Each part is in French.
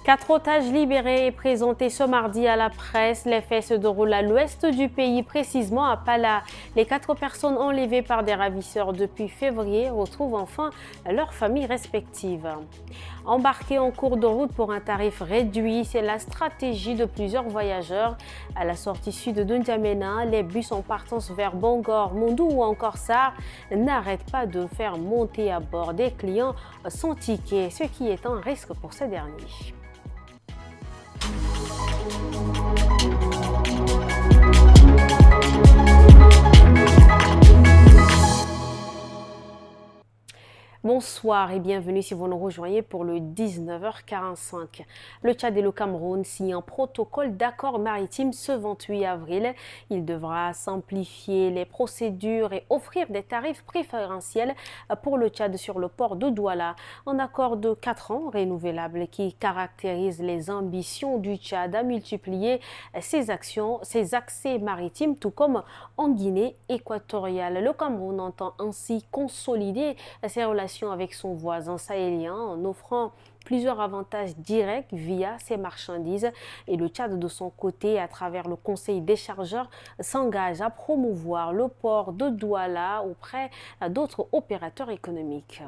4 otages libérés et présentés ce mardi à la presse. Les faits se déroulent à l'ouest du pays, précisément à Pala. Les 4 personnes enlevées par des ravisseurs depuis février retrouvent enfin leurs familles respectives. Embarqués en cours de route pour un tarif réduit, c'est la stratégie de plusieurs voyageurs. À la sortie sud de N'Djamena, les bus en partance vers Bangor, Mondou ou encore Sarr n'arrêtent pas de faire monter à bord des clients sans ticket, ce qui est un risque pour ces derniers. Bonsoir et bienvenue si vous nous rejoignez pour le 19h45. Le Tchad et le Cameroun signent un protocole d'accord maritime ce 28 avril. Il devra simplifier les procédures et offrir des tarifs préférentiels pour le Tchad sur le port de Douala. Un accord de 4 ans renouvelable qui caractérise les ambitions du Tchad à multiplier ses accès maritimes, tout comme en Guinée équatoriale. Le Cameroun entend ainsi consolider ses relations avec son voisin sahélien en offrant plusieurs avantages directs via ses marchandises. Et le Tchad, de son côté, à travers le Conseil des chargeurs, s'engage à promouvoir le port de Douala auprès d'autres opérateurs économiques.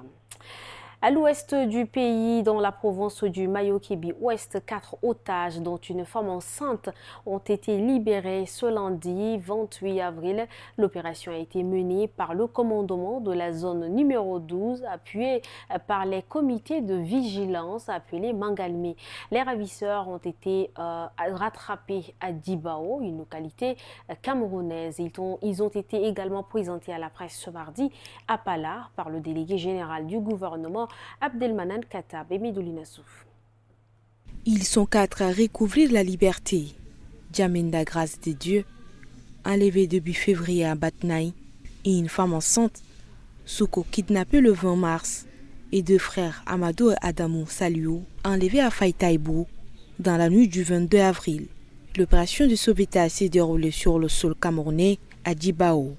À l'ouest du pays, dans la province du Mayo-Kébi-Ouest, 4 otages, dont une femme enceinte, ont été libérés ce lundi 28 avril. L'opération a été menée par le commandement de la zone numéro 12, appuyé par les comités de vigilance appelés Mangalmé. Les ravisseurs ont été rattrapés à Dibao, une localité camerounaise. Ils ont été également présentés à la presse ce mardi à Pala par le délégué général du gouvernement Abdelmanan Katab et Medouli Souf. Ils sont 4 à recouvrir la liberté. Djamenda Grâce des Dieux, enlevé début février à Batnaï, et une femme enceinte, Souko kidnappé le 20 mars, et 2 frères Amadou et Adamou Saliou, enlevés à Faïtaïbou dans la nuit du 22 avril. L'opération de sauvetage s'est déroulée sur le sol camerounais à Dibao.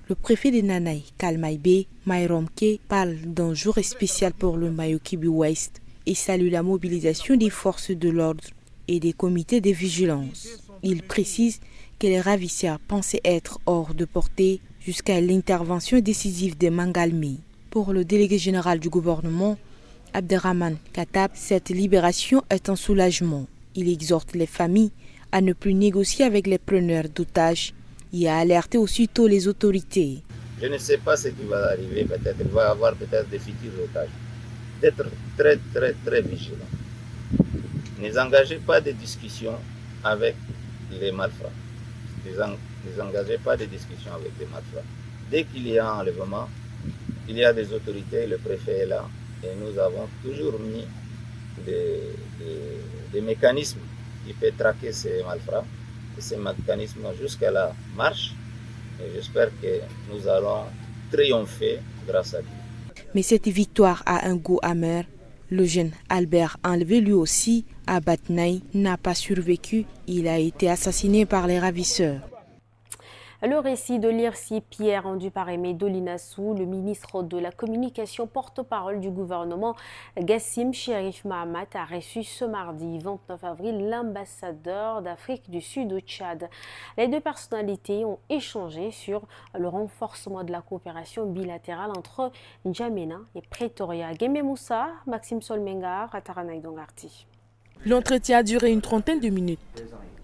Le préfet de Nanaï, Kalmaïbe, Maïromke, parle d'un jour spécial pour le Mayo-Kébi-Ouest et salue la mobilisation des forces de l'ordre et des comités de vigilance. Il précise que les ravisseurs pensaient être hors de portée jusqu'à l'intervention décisive des Mangalmé. Pour le délégué général du gouvernement, Abderrahman Katab, cette libération est un soulagement. Il exhorte les familles à ne plus négocier avec les preneurs d'otages et a alerté aussitôt les autorités. Je ne sais pas ce qui va arriver, peut-être il va y avoir peut-être des futurs otages. D'être très vigilant. Ne engagez pas de discussions avec les malfrats. Ne engagez pas de discussions avec les malfrats. Dès qu'il y a un enlèvement, il y a des autorités, le préfet est là, et nous avons toujours mis des mécanismes qui peuvent traquer ces malfrats. Et ces mécanismes jusqu'à la marche et j'espère que nous allons triompher grâce à Dieu. Mais cette victoire a un goût amer. Le jeune Albert, enlevé lui aussi à Batnaï, n'a pas survécu. Il a été assassiné par les ravisseurs. Le récit de l'IRSI Pierre rendu par Medouli Souf, le ministre de la Communication porte-parole du gouvernement Gassim Chérif Mahamat a reçu ce mardi 29 avril l'ambassadeur d'Afrique du Sud au Tchad. Les 2 personnalités ont échangé sur le renforcement de la coopération bilatérale entre N'Djamena et Pretoria. Guémé Moussa, Maxime Solmenga, Rataranaï Dongarti. L'entretien a duré une trentaine de minutes.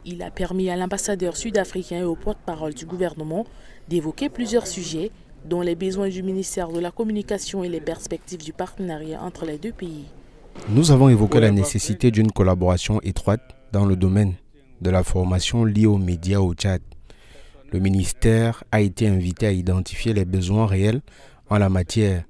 Il a permis à l'ambassadeur sud-africain et au porte-parole du gouvernement d'évoquer plusieurs sujets, dont les besoins du ministère de la Communication et les perspectives du partenariat entre les 2 pays. Nous avons évoqué la nécessité d'une collaboration étroite dans le domaine de la formation liée aux médias au Tchad. Le ministère a été invité à identifier les besoins réels en la matière.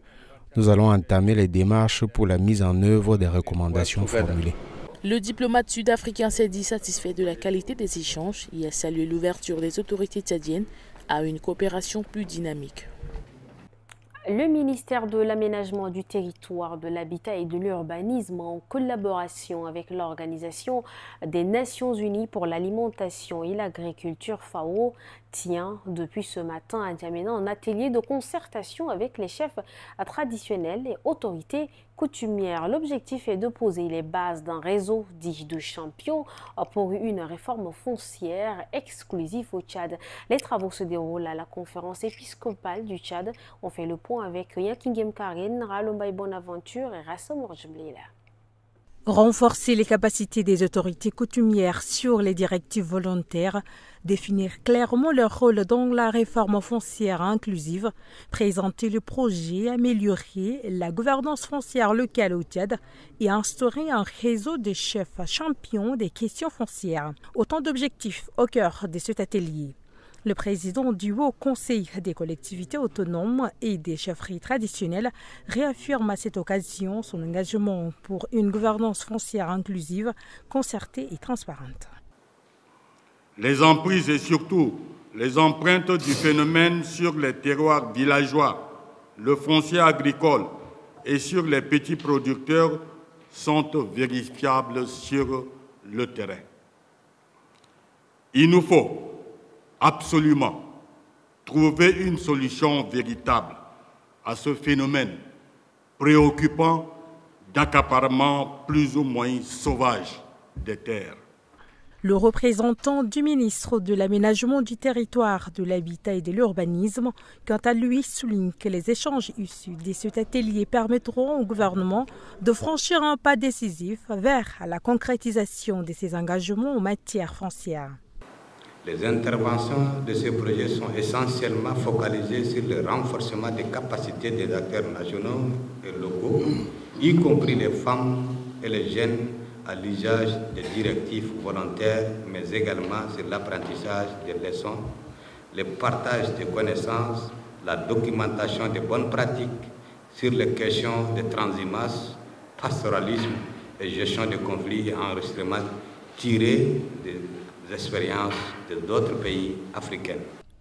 Nous allons entamer les démarches pour la mise en œuvre des recommandations formulées. Le diplomate sud-africain s'est dit satisfait de la qualité des échanges et a salué l'ouverture des autorités tchadiennes à une coopération plus dynamique. Le ministère de l'Aménagement du Territoire, de l'Habitat et de l'Urbanisme, en collaboration avec l'Organisation des Nations Unies pour l'Alimentation et l'Agriculture FAO, tient depuis ce matin à N'Djamena un atelier de concertation avec les chefs traditionnels et autorités coutumière. L'objectif est de poser les bases d'un réseau dit de champions pour une réforme foncière exclusive au Tchad. Les travaux se déroulent à la conférence épiscopale du Tchad. On fait le point avec Yakingem Karin, Ralombay Bonaventure et Rassam Orjblila. Renforcer les capacités des autorités coutumières sur les directives volontaires, définir clairement leur rôle dans la réforme foncière inclusive, présenter le projet, améliorer la gouvernance foncière locale au Tchad et instaurer un réseau de chefs champions des questions foncières. Autant d'objectifs au cœur de cet atelier. Le président du Haut Conseil des collectivités autonomes et des chefferies traditionnelles réaffirme à cette occasion son engagement pour une gouvernance foncière inclusive, concertée et transparente. Les emprises et surtout les empreintes du phénomène sur les terroirs villageois, le foncier agricole et sur les petits producteurs sont vérifiables sur le terrain. Il nous faut absolument trouver une solution véritable à ce phénomène préoccupant d'accaparement plus ou moins sauvage des terres. Le représentant du ministre de l'Aménagement du territoire, de l'Habitat et de l'Urbanisme, quant à lui, souligne que les échanges issus de cet atelier permettront au gouvernement de franchir un pas décisif vers la concrétisation de ses engagements en matière foncière. Les interventions de ces projets sont essentiellement focalisées sur le renforcement des capacités des acteurs nationaux et locaux, y compris les femmes et les jeunes, à l'usage des directives volontaires, mais également sur l'apprentissage des leçons, le partage des connaissances, la documentation des bonnes pratiques sur les questions de transhumance, pastoralisme et gestion des conflits et enregistrement tirés des expériences d'autres pays africains.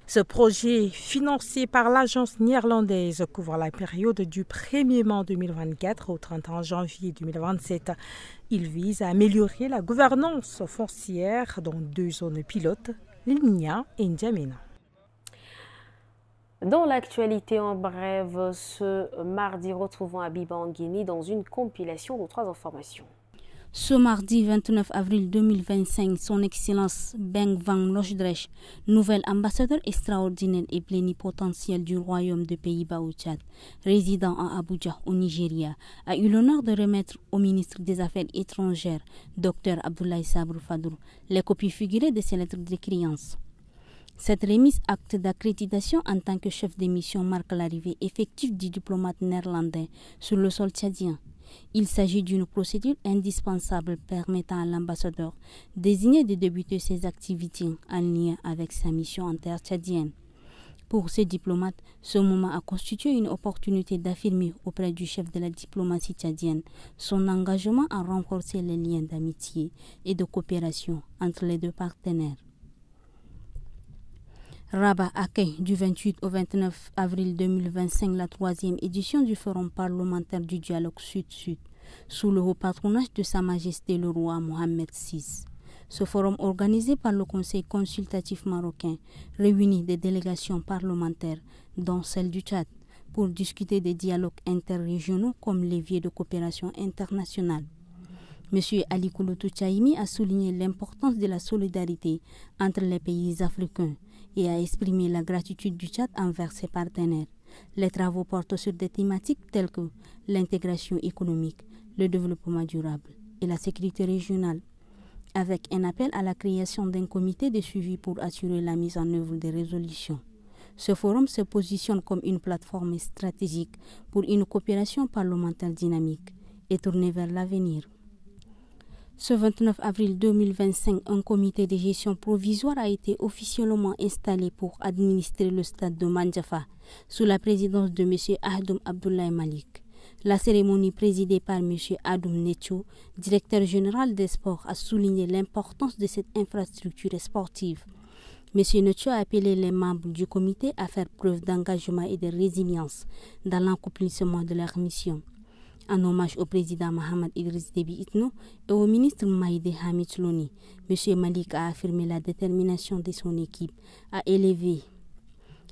Ce projet, financé par l'agence néerlandaise, couvre la période du 1er mai 2024 au 31 janvier 2027. Il vise à améliorer la gouvernance foncière dans 2 zones pilotes, Limnia et N'Djamena. Dans l'actualité en bref, ce mardi, retrouvons Abiba Nguini dans une compilation de 3 informations. Ce mardi 29 avril 2025, son Excellence Beng Van Loshdrecht, nouvel ambassadeur extraordinaire et plénipotentiel du Royaume de Pays-Bas au Tchad, résident à Abuja au Nigeria, a eu l'honneur de remettre au ministre des Affaires étrangères, Dr Abdoulaye Sabrou Fadour, les copies figurées de ses lettres de créance. Cette remise acte d'accréditation en tant que chef de mission marque l'arrivée effective du diplomate néerlandais sur le sol tchadien. Il s'agit d'une procédure indispensable permettant à l'ambassadeur désigné de débuter ses activités en lien avec sa mission inter-tchadienne. Pour ces diplomates, ce moment a constitué une opportunité d'affirmer auprès du chef de la diplomatie tchadienne son engagement à renforcer les liens d'amitié et de coopération entre les 2 partenaires. Rabat accueille du 28 au 29 avril 2025 la 3e édition du Forum parlementaire du dialogue Sud-Sud, sous le haut patronage de Sa Majesté le roi Mohamed VI. Ce forum organisé par le Conseil consultatif marocain réunit des délégations parlementaires, dont celle du Tchad, pour discuter des dialogues interrégionaux comme levier de coopération internationale. M. Ali Kouloutou Tchaïmi a souligné l'importance de la solidarité entre les pays africains et a exprimé la gratitude du Tchad envers ses partenaires. Les travaux portent sur des thématiques telles que l'intégration économique, le développement durable et la sécurité régionale, avec un appel à la création d'un comité de suivi pour assurer la mise en œuvre des résolutions. Ce forum se positionne comme une plateforme stratégique pour une coopération parlementaire dynamique et tournée vers l'avenir. Ce 29 avril 2025, un comité de gestion provisoire a été officiellement installé pour administrer le stade de Mandjafa, sous la présidence de M. Ahdoum Abdoulaye Malik. La cérémonie présidée par M. Adoum Netcho, directeur général des sports, a souligné l'importance de cette infrastructure sportive. M. Netcho a appelé les membres du comité à faire preuve d'engagement et de résilience dans l'accomplissement de leur mission. En hommage au président Mohamed Idriss Déby Itno et au ministre Maïdé Hamid Loni, M. Malik a affirmé la détermination de son équipe à élever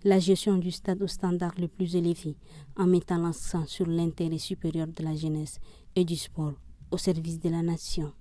la gestion du stade au standard le plus élevé, en mettant l'accent sur l'intérêt supérieur de la jeunesse et du sport au service de la nation.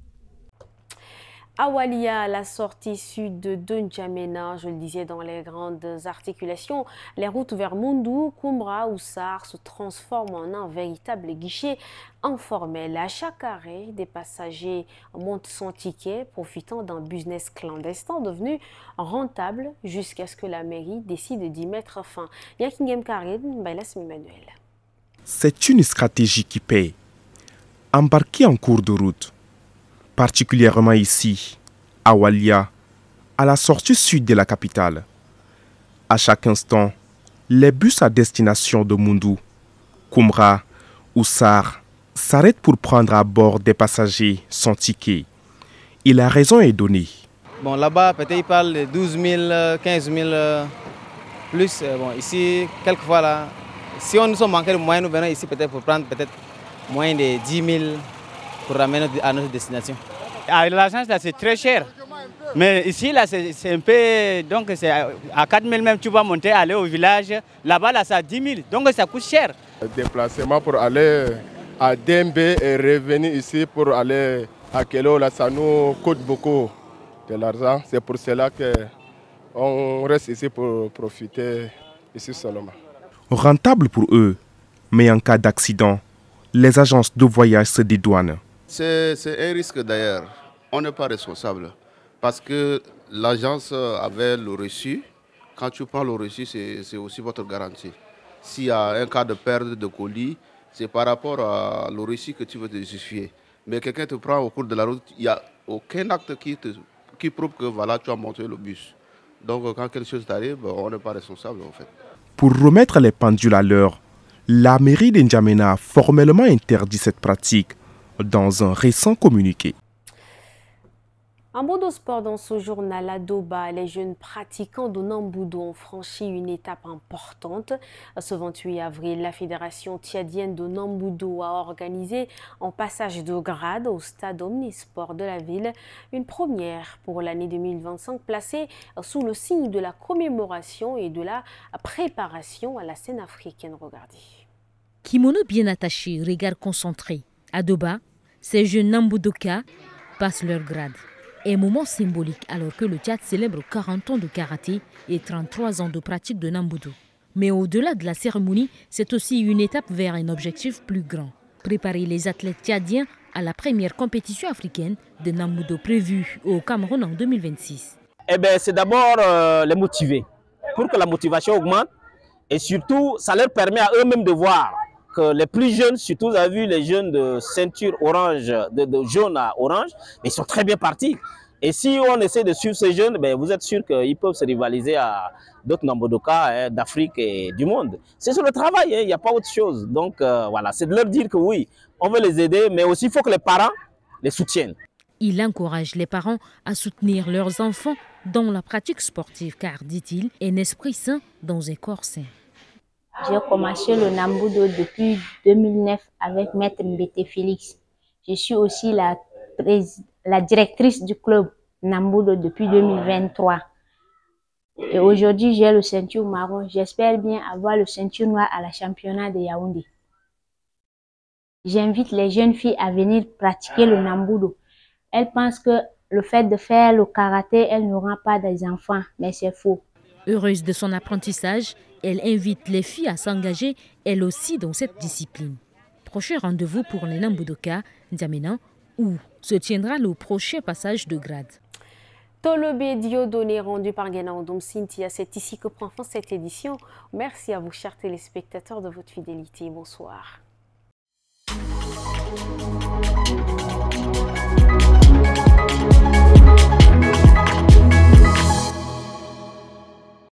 À Walia, la sortie sud de N'Djamena, je le disais dans les grandes articulations, les routes vers Mondou, Koumbra ou Sar se transforment en un véritable guichet informel. À chaque arrêt, des passagers montent son ticket, profitant d'un business clandestin devenu rentable jusqu'à ce que la mairie décide d'y mettre fin. Yakingem Karim, Bailas Emmanuel. C'est une stratégie qui paie. Embarquer en cours de route, particulièrement ici, à Walia, à la sortie sud de la capitale. À chaque instant, les bus à destination de Mondou, Koumbra ou Sar s'arrêtent pour prendre à bord des passagers sans ticket. Et la raison est donnée. Bon, là-bas, peut-être ils parlent de 12 000, 15 000 plus. Bon, ici, quelquefois, là, si on nous sommes manqués de moyens, nous venons ici peut-être pour prendre peut-être moins de 10 000 pour ramener à notre destination. À l'agence, là, c'est très cher. Mais ici, là, c'est un peu... Donc, c'est à 4 000 même, tu vas monter, aller au village. Là-bas, là, c'est à 10 000. Donc, ça coûte cher. Le déplacement pour aller à Dembe et revenir ici pour aller à Kelo, là, ça nous coûte beaucoup de l'argent. C'est pour cela qu'on reste ici pour profiter ici seulement. Rentable pour eux, mais en cas d'accident, les agences de voyage se dédouanent. C'est un risque d'ailleurs. On n'est pas responsable parce que l'agence avait le reçu. Quand tu prends le reçu, c'est aussi votre garantie. S'il y a un cas de perte de colis, c'est par rapport à le reçu que tu veux te justifier. Mais quelqu'un te prend au cours de la route, il n'y a aucun acte qui prouve que voilà, tu as monté le bus. Donc quand quelque chose t'arrive, on n'est pas responsable en fait. Pour remettre les pendules à l'heure, la mairie de N'Djamena a formellement interdit cette pratique dans un récent communiqué. En mot de sport dans ce journal à Doba, les jeunes pratiquants de Nambudo ont franchi une étape importante. Ce 28 avril, la fédération tchadienne de Nambudo a organisé un passage de grade au stade omnisport de la ville, une première pour l'année 2025 placée sous le signe de la commémoration et de la préparation à la scène africaine. Regardez. Kimono bien attaché, regard concentré. À Doba, ces jeunes Nambudoka passent leur grade. Un moment symbolique alors que le Tchad célèbre 40 ans de karaté et 33 ans de pratique de Nambudo. Mais au-delà de la cérémonie, c'est aussi une étape vers un objectif plus grand. Préparer les athlètes tchadiens à la première compétition africaine de Nambudo prévue au Cameroun en 2026. C'est d'abord les motiver pour que la motivation augmente et surtout ça leur permet à eux-mêmes de voir que les plus jeunes, surtout vous avez vu les jeunes de ceinture orange, de jaune à orange, ils sont très bien partis. Et si on essaie de suivre ces jeunes, vous êtes sûr qu'ils peuvent se rivaliser à d'autres Nambudoka d'Afrique et du monde. C'est sur le travail, il n'y a pas autre chose. Donc voilà, c'est de leur dire que oui, on veut les aider, mais aussi il faut que les parents les soutiennent. Il encourage les parents à soutenir leurs enfants dans la pratique sportive, car, dit-il, un esprit sain dans un corps sain. J'ai commencé le Nambudo depuis 2009 avec Maître Mbete Félix. Je suis aussi la directrice du club Nambudo depuis 2023. Et aujourd'hui, j'ai le ceinture marron. J'espère bien avoir le ceinture noir à la championnat de Yaoundé. J'invite les jeunes filles à venir pratiquer le Nambudo. Elles pensent que le fait de faire le karaté, elles n'auront pas des enfants, mais c'est faux. Heureuse de son apprentissage, elle invite les filles à s'engager, elles aussi, dans cette discipline. Prochain rendez-vous pour les Nambudoka, N'Djamena, où se tiendra le prochain passage de grade. Tolobé Dieudonné rendu par Guénaondom Cynthia, c'est ici que prend fin cette édition. Merci à vous, chers téléspectateurs, de votre fidélité. Bonsoir.